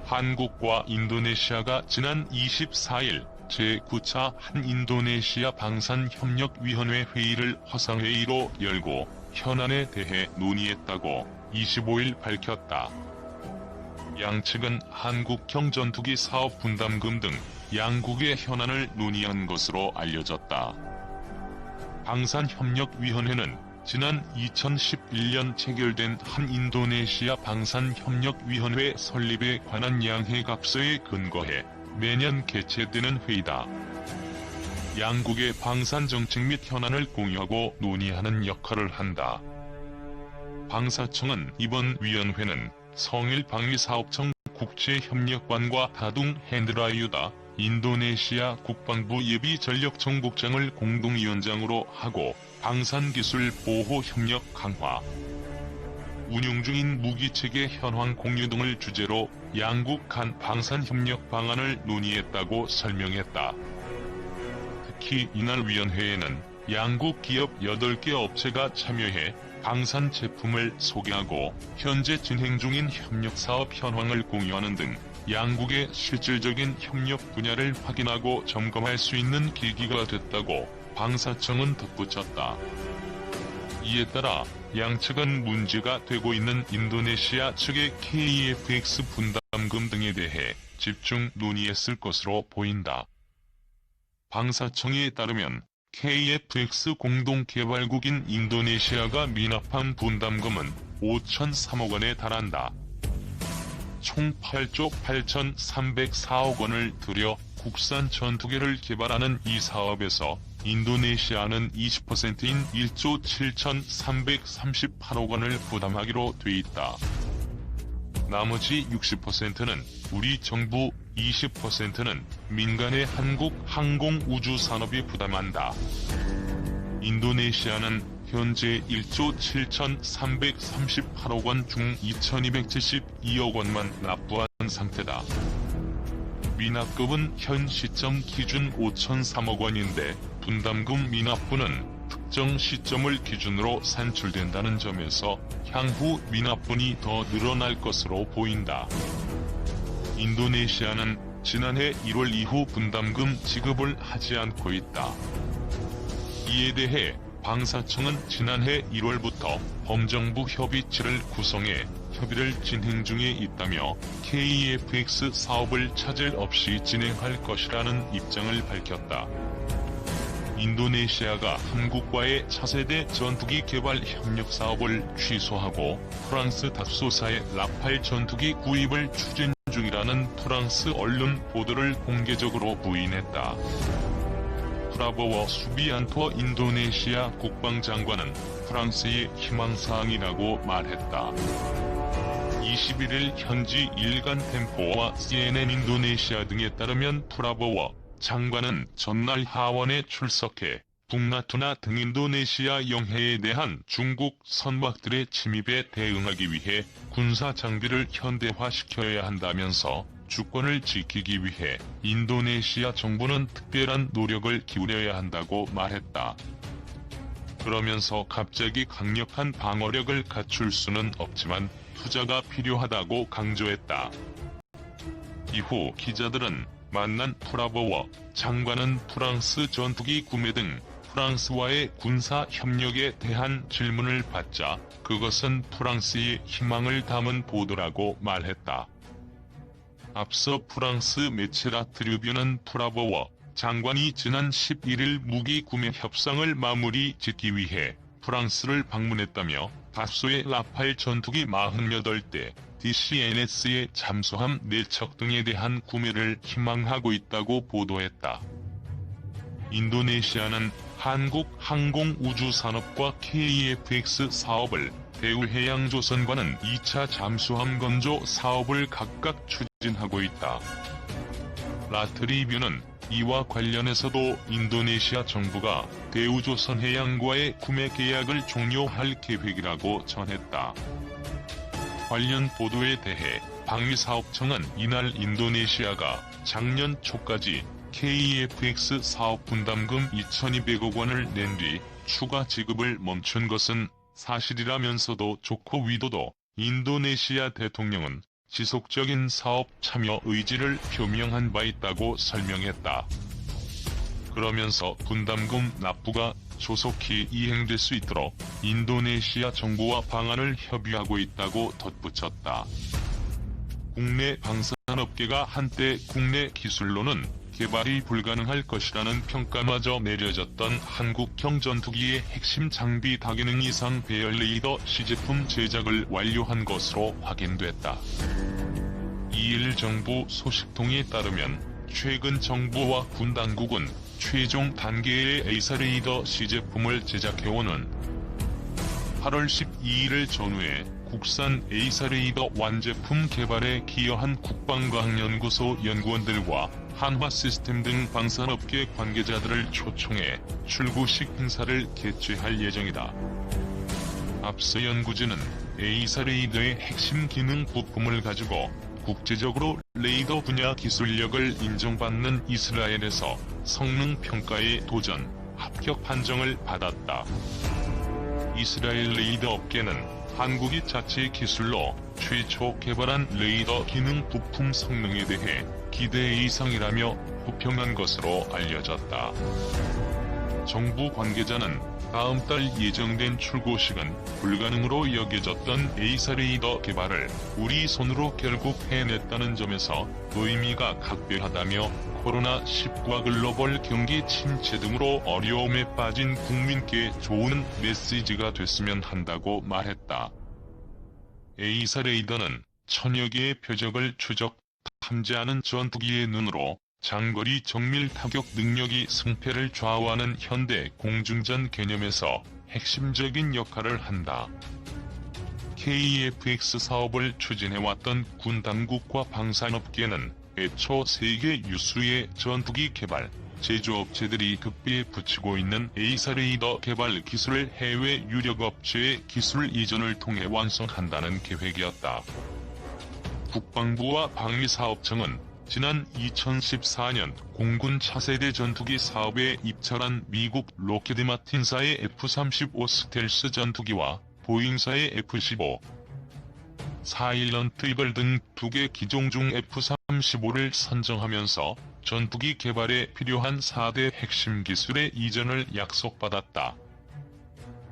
한국과 인도네시아가 지난 24일 제9차 한인도네시아 방산협력위원회 회의를 화상회의로 열고 현안에 대해 논의했다고 25일 밝혔다. 양측은 한국형 전투기 사업 분담금 등 양국의 현안을 논의한 것으로 알려졌다. 방산협력위원회는 지난 2011년 체결된 한인도네시아 방산협력위원회 설립에 관한 양해각서에 근거해 매년 개최되는 회의다. 양국의 방산정책 및 현안을 공유하고 논의하는 역할을 한다. 방사청은 이번 위원회는 성일방위사업청 국제협력관과 다둥 핸드라유다 인도네시아 국방부 예비전력청국장을 공동위원장으로 하고 방산기술 보호 협력 강화, 운용 중인 무기체계 현황 공유 등을 주제로 양국 간 방산협력 방안을 논의했다고 설명했다. 특히 이날 위원회에는 양국 기업 8개 업체가 참여해 방산 제품을 소개하고 현재 진행 중인 협력사업 현황을 공유하는 등 양국의 실질적인 협력 분야를 확인하고 점검할 수 있는 계기가 됐다고 방사청은 덧붙였다. 이에 따라 양측은 문제가 되고 있는 인도네시아 측의 KFX 분담금 등에 대해 집중 논의했을 것으로 보인다. 방사청에 따르면 KFX 공동개발국인 인도네시아가 미납한 분담금은 5,003억 원에 달한다. 총 8조 8,304억 원을 들여 국산 전투기를 개발하는 이 사업에서 인도네시아는 20%인 1조 7,338억 원을 부담하기로 돼 있다. 나머지 60%는 우리 정부, 20%는 민간의 한국 항공우주산업이 부담한다. 인도네시아는 현재 1조 7,338억 원 중 2,272억 원만 납부한 상태다. 미납금은 현 시점 기준 5,003억 원인데 분담금 미납분은 특정 시점을 기준으로 산출된다는 점에서 향후 미납분이 더 늘어날 것으로 보인다. 인도네시아는 지난해 1월 이후 분담금 지급을 하지 않고 있다. 이에 대해 방사청은 지난해 1월부터 범정부 협의체를 구성해 협의를 진행 중에 있다며 KFX 사업을 차질 없이 진행할 것이라는 입장을 밝혔다. 인도네시아가 한국과의 차세대 전투기 개발 협력 사업을 취소하고 프랑스 닷소사의 라팔 전투기 구입을 추진 중이라는 프랑스 언론 보도를 공개적으로 부인했다. 프라보워 수비안토 인도네시아 국방장관은 프랑스의 희망사항이라고 말했다. 21일 현지 일간 템포와 CNN 인도네시아 등에 따르면 프라보워 장관은 전날 하원에 출석해 북나토나 등 인도네시아 영해에 대한 중국 선박들의 침입에 대응하기 위해 군사 장비를 현대화시켜야 한다면서 주권을 지키기 위해 인도네시아 정부는 특별한 노력을 기울여야 한다고 말했다. 그러면서 갑자기 강력한 방어력을 갖출 수는 없지만 투자가 필요하다고 강조했다. 이후 기자들은 만난 프라보워 장관은 프랑스 전투기 구매 등 프랑스와의 군사 협력에 대한 질문을 받자 그것은 프랑스의 희망을 담은 보도라고 말했다. 앞서 프랑스 매체 라 트리뷴은 프라보워 장관이 지난 11일 무기 구매 협상을 마무리 짓기 위해 프랑스를 방문했다며 다소의 라팔 전투기 48대, DCNS의 잠수함 4척 등에 대한 구매를 희망하고 있다고 보도했다. 인도네시아는 한국 항공우주산업과 KFX 사업을, 대우해양조선과는 2차 잠수함 건조 사업을 각각 추진하고 있다. 라트리뷴은 이와 관련해서도 인도네시아 정부가 대우조선해양과의 구매 계약을 종료할 계획이라고 전했다. 관련 보도에 대해 방위사업청은 이날 인도네시아가 작년 초까지 KFX 사업 분담금 2,200억 원을 낸 뒤 추가 지급을 멈춘 것은 사실이라면서도 조코 위도도 인도네시아 대통령은 지속적인 사업 참여 의지를 표명한 바 있다고 설명했다. 그러면서 분담금 납부가 조속히 이행될 수 있도록 인도네시아 정부와 방안을 협의하고 있다고 덧붙였다. 국내 방산업계가 한때 국내 기술로는 개발이 불가능할 것이라는 평가마저 내려졌던 한국형 전투기의 핵심 장비 다기능 이상 배열 레이더 시제품 제작을 완료한 것으로 확인됐다. 이일 정부 소식통에 따르면 최근 정부와 군 당국은 최종 단계의 에이사 레이더 시제품을 제작해오는 8월 12일을 전후해 국산 에이사 레이더 완제품 개발에 기여한 국방과학연구소 연구원들과 한화시스템 등 방산업계 관계자들을 초청해 출고식 행사를 개최할 예정이다. 앞서 연구진은 에이사 레이더의 핵심 기능 부품을 가지고 국제적으로 레이더 분야 기술력을 인정받는 이스라엘에서 성능 평가에 도전, 합격 판정을 받았다. 이스라엘 레이더 업계는 한국이 자체 기술로 최초 개발한 레이더 기능 부품 성능에 대해 기대 이상이라며 호평한 것으로 알려졌다. 정부 관계자는 다음 달 예정된 출고식은 불가능으로 여겨졌던 에이사 레이더 개발을 우리 손으로 결국 해냈다는 점에서 의미가 각별하다며 코로나19와 글로벌 경기 침체 등으로 어려움에 빠진 국민께 좋은 메시지가 됐으면 한다고 말했다. 에이사 레이더는 천여 개의 표적을 추적, 탐지하는 전투기의 눈으로 장거리 정밀 타격 능력이 승패를 좌우하는 현대 공중전 개념에서 핵심적인 역할을 한다. KF-X 사업을 추진해왔던 군 당국과 방산업계는 애초 세계 유수의 전투기 개발, 제조업체들이 극비에 붙이고 있는 에이사 레이더 개발 기술을 해외 유력 업체의 기술 이전을 통해 완성한다는 계획이었다. 국방부와 방위사업청은 지난 2014년 공군 차세대 전투기 사업에 입찰한 미국 로키드 마틴사의 F-35 스텔스 전투기와 보잉사의 F-15, 사일런트 이글 등 2개 기종 중 F-35를 선정하면서 전투기 개발에 필요한 4대 핵심 기술의 이전을 약속받았다.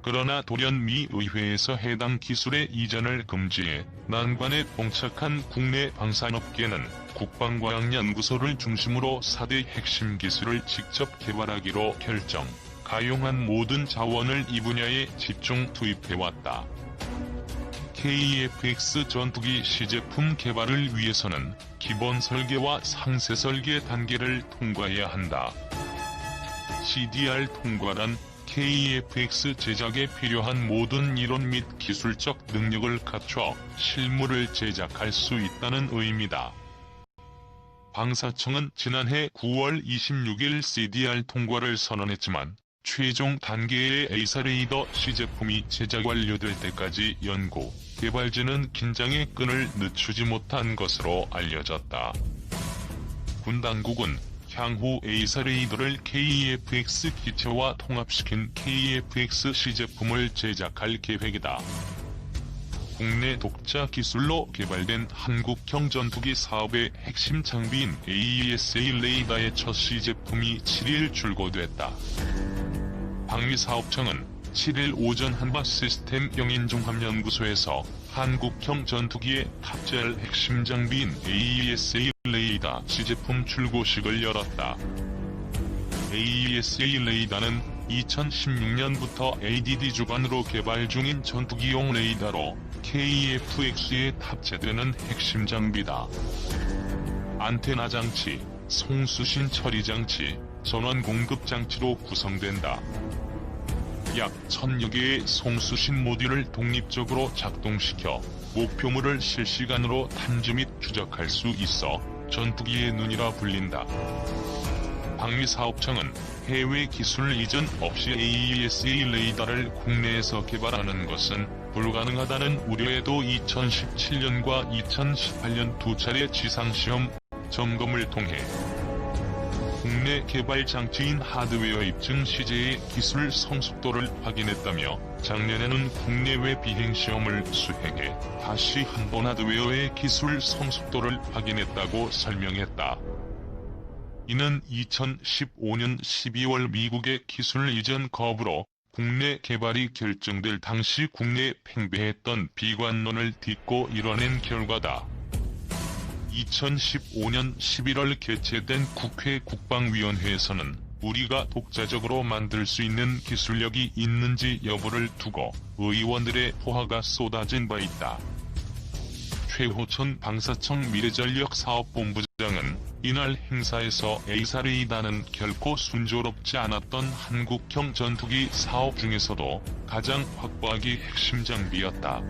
그러나 돌연 미 의회에서 해당 기술의 이전을 금지해 난관에 봉착한 국내 방산업계는 국방과학연구소를 중심으로 4대 핵심 기술을 직접 개발하기로 결정, 가용한 모든 자원을 이 분야에 집중 투입해왔다. KF-X 전투기 시제품 개발을 위해서는 기본 설계와 상세 설계 단계를 통과해야 한다. CDR 통과란 KF-X 제작에 필요한 모든 이론 및 기술적 능력을 갖춰 실물을 제작할 수 있다는 의미다. 방사청은 지난해 9월 26일 CDR 통과를 선언했지만 최종 단계의 에이사 레이더 시제품이 제작 완료될 때까지 연구, 개발진은 긴장의 끈을 늦추지 못한 것으로 알려졌다. 군 당국은 향후 에이사 레이더를 KF-X 기체와 통합시킨 KF-X 시제품을 제작할 계획이다. 국내 독자 기술로 개발된 한국형 전투기 사업의 핵심 장비인 AESA 레이더의 첫 시제품이 7일 출고됐다. 방위사업청은 7일 오전 한화시스템 영인종합연구소에서 한국형 전투기에 탑재할 핵심 장비인 AESA 레이더 시제품 출고식을 열었다. AESA 레이더는 2016년부터 ADD 주관으로 개발 중인 전투기용 레이더로 KF-X에 탑재되는 핵심 장비다. 안테나 장치, 송수신 처리 장치, 전원 공급 장치로 구성된다. 약 1000여 개의 송수신 모듈을 독립적으로 작동시켜 목표물을 실시간으로 탐지 및 추적할 수 있어 전투기의 눈이라 불린다. 방위사업청은 해외 기술 이전 없이 AESA 레이더를 국내에서 개발하는 것은 불가능하다는 우려에도 2017년과 2018년 두 차례 지상시험 점검을 통해 국내 개발 장치인 하드웨어 입증 시제의 기술 성숙도를 확인했다며 작년에는 국내외 비행시험을 수행해 다시 한번 하드웨어의 기술 성숙도를 확인했다고 설명했다. 이는 2015년 12월 미국의 기술 이전 거부로 국내 개발이 결정될 당시 국내에 팽배했던 비관론을 딛고 이뤄낸 결과다. 2015년 11월 개최된 국회 국방위원회에서는 우리가 독자적으로 만들 수 있는 기술력이 있는지 여부를 두고 의원들의 포화가 쏟아진 바 있다. 최호천 방사청 미래전력사업본부장은 이날 행사에서 A사레이다는 결코 순조롭지 않았던 한국형 전투기 사업 중에서도 가장 확보하기 핵심 장비였다.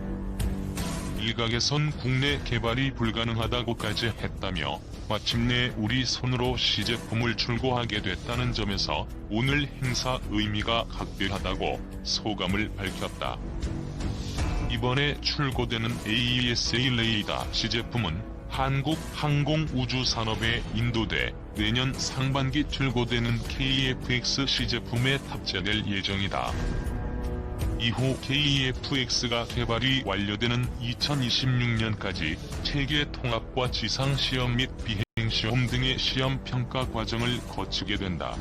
일각에선 국내 개발이 불가능하다고까지 했다며 마침내 우리 손으로 시제품을 출고하게 됐다는 점에서 오늘 행사 의미가 각별하다고 소감을 밝혔다. 이번에 출고되는 AESA 레이더 시제품은 한국 항공우주산업에 인도돼 내년 상반기 출고되는 KF-X 시제품에 탑재될 예정이다. 이후 KF-X가 개발이 완료되는 2026년까지 체계 통합과 지상시험 및 비행시험 등의 시험 평가 과정을 거치게 된다.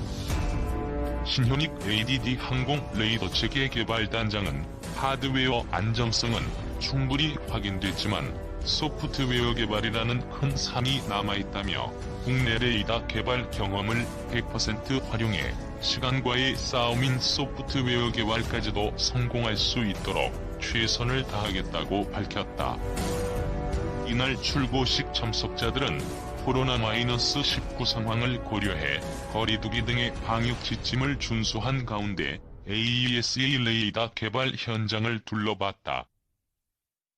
신현익 ADD 항공 레이더 체계 개발 단장은 하드웨어 안정성은 충분히 확인됐지만 소프트웨어 개발이라는 큰 산이 남아있다며 국내 레이더 개발 경험을 100% 활용해 시간과의 싸움인 소프트웨어 개발까지도 성공할 수 있도록 최선을 다하겠다고 밝혔다. 이날 출고식 참석자들은 코로나-19 상황을 고려해 거리두기 등의 방역 지침을 준수한 가운데 AESA 레이더 개발 현장을 둘러봤다.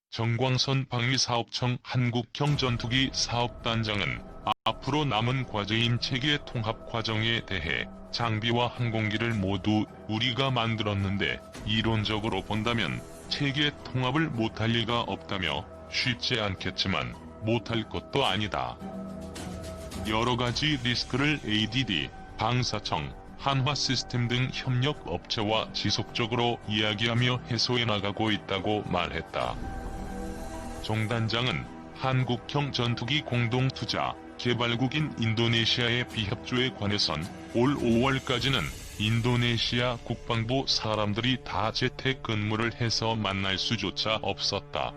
정광선 방위사업청 한국형 전투기 사업단장은 앞으로 남은 과제인 체계 통합 과정에 대해 장비와 항공기를 모두 우리가 만들었는데 이론적으로 본다면 체계 통합을 못할 리가 없다며 쉽지 않겠지만 못할 것도 아니다. 여러 가지 리스크를 ADD, 방사청, 한화시스템 등 협력 업체와 지속적으로 이야기하며 해소해 나가고 있다고 말했다. 정 단장은 한국형 전투기 공동투자 개발국인 인도네시아의 비협조에 관해선 올 5월까지는 인도네시아 국방부 사람들이 다 재택근무를 해서 만날 수조차 없었다.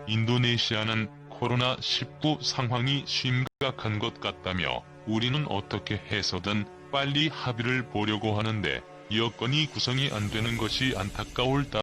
인도네시아는 코로나19 상황이 심각한 것 같다며 우리는 어떻게 해서든 빨리 합의를 보려고 하는데 여건이 구성이 안 되는 것이 안타까울 따